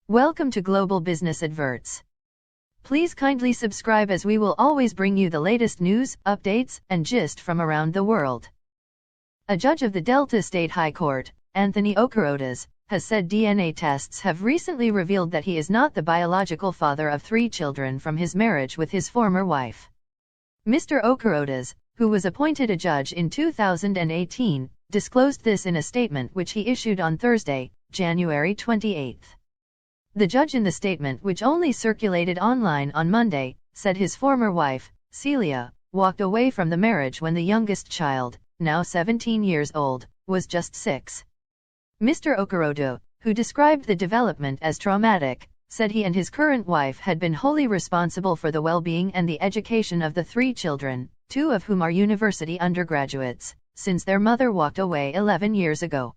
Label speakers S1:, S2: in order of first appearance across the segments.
S1: Welcome to Global Business Adverts. Please kindly subscribe as we will always bring you the latest news, updates, and gist from around the world. A judge of the Delta State High Court, Anthony Okorodis, has said DNA tests have recently revealed that he is not the biological father of 3 children from his marriage with his former wife. Mr. Okorodis, who was appointed a judge in 2018, disclosed this in a statement which he issued on Thursday, January 28. The judge in the statement, which only circulated online on Monday, said his former wife, Celia, walked away from the marriage when the youngest child, now 17 years old, was just 6. Mr. Okorodis, who described the development as traumatic, said he and his current wife had been wholly responsible for the well-being and the education of the 3 children, 2 of whom are university undergraduates, since their mother walked away 11 years ago.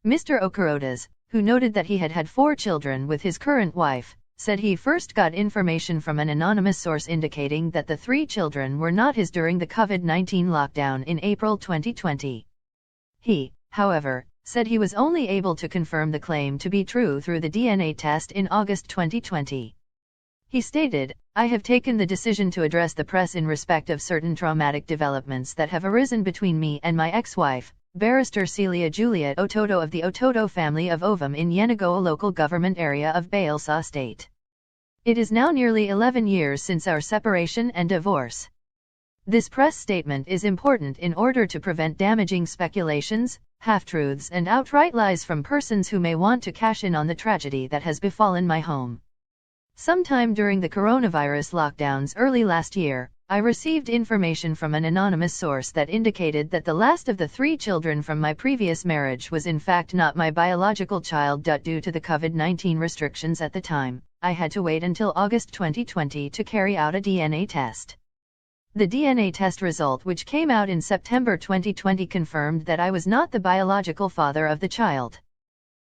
S1: Mr. Okorodis, who noted that he had had 4 children with his current wife, said he first got information from an anonymous source indicating that the 3 children were not his during the COVID-19 lockdown in April 2020. He, however, said he was only able to confirm the claim to be true through the DNA test in August 2020. He stated, "I have taken the decision to address the press in respect of certain traumatic developments that have arisen between me and my ex-wife, Barrister Celia Juliet Otodo of the Otodo family of Ovum in Yenagoa local government area of Bayelsa State. It is now nearly 11 years since our separation and divorce. This press statement is important in order to prevent damaging speculations, half-truths and outright lies from persons who may want to cash in on the tragedy that has befallen my home. Sometime during the coronavirus lockdowns early last year, I received information from an anonymous source that indicated that the last of the 3 children from my previous marriage was in fact not my biological child. Due to the COVID-19 restrictions at the time, I had to wait until August 2020 to carry out a DNA test. The DNA test result, which came out in September 2020, confirmed that I was not the biological father of the child."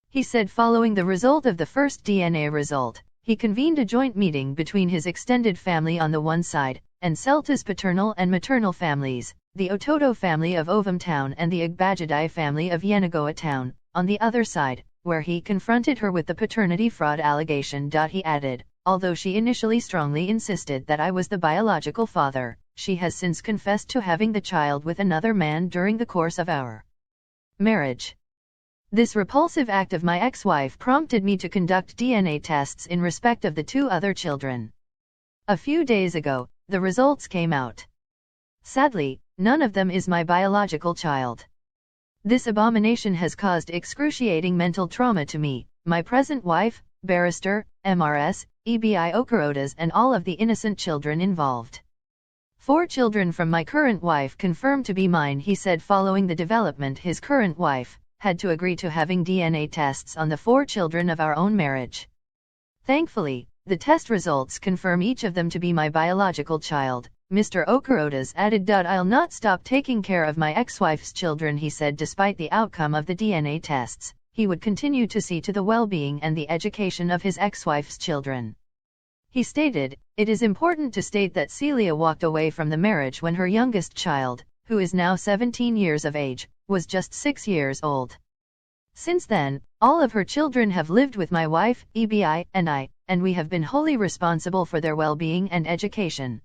S1: He said following the result of the first DNA result, he convened a joint meeting between his extended family on the one side, and Celta's paternal and maternal families, the Otodo family of Ovum Town and the Igbajadai family of Yenagoa Town, on the other side, where he confronted her with the paternity fraud allegation. He added, "Although she initially strongly insisted that I was the biological father, she has since confessed to having the child with another man during the course of our marriage. This repulsive act of my ex-wife prompted me to conduct DNA tests in respect of the 2 other children. A few days ago, the results came out. Sadly, none of them is my biological child. This abomination has caused excruciating mental trauma to me, my present wife, Barrister, MRS, EBI Okorodis, and all of the innocent children involved. 4 children from my current wife confirmed to be mine," he said. Following the development, his current wife had to agree to having DNA tests on the 4 children of our own marriage. "Thankfully, the test results confirm each of them to be my biological child," Mr. Okorodis added. "I'll not stop taking care of my ex-wife's children," he said. Despite the outcome of the DNA tests, he would continue to see to the well-being and the education of his ex-wife's children. He stated, "It is important to state that Celia walked away from the marriage when her youngest child, who is now 17 years of age, was just 6 years old. Since then, all of her children have lived with my wife, EBI, and I, and we have been wholly responsible for their well-being and education.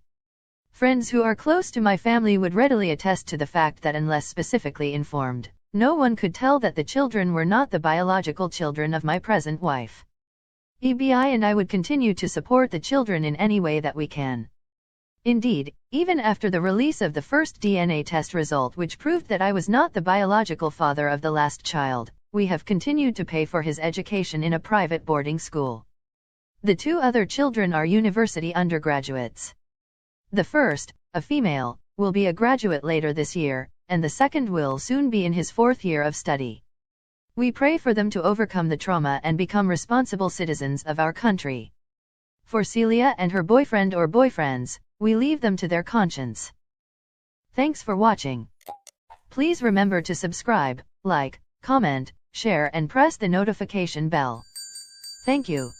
S1: Friends who are close to my family would readily attest to the fact that unless specifically informed, no one could tell that the children were not the biological children of my present wife. EBI and I would continue to support the children in any way that we can." Indeed, even after the release of the first DNA test result, which proved that I was not the biological father of the last child, we have continued to pay for his education in a private boarding school. The 2 other children are university undergraduates. The first, a female, will be a graduate later this year, and the second will soon be in his 4th year of study. We pray for them to overcome the trauma and become responsible citizens of our country. For Celia and her boyfriend or boyfriends, we leave them to their conscience." Thanks for watching. Please remember to subscribe, like, comment, share and press the notification bell. Thank you.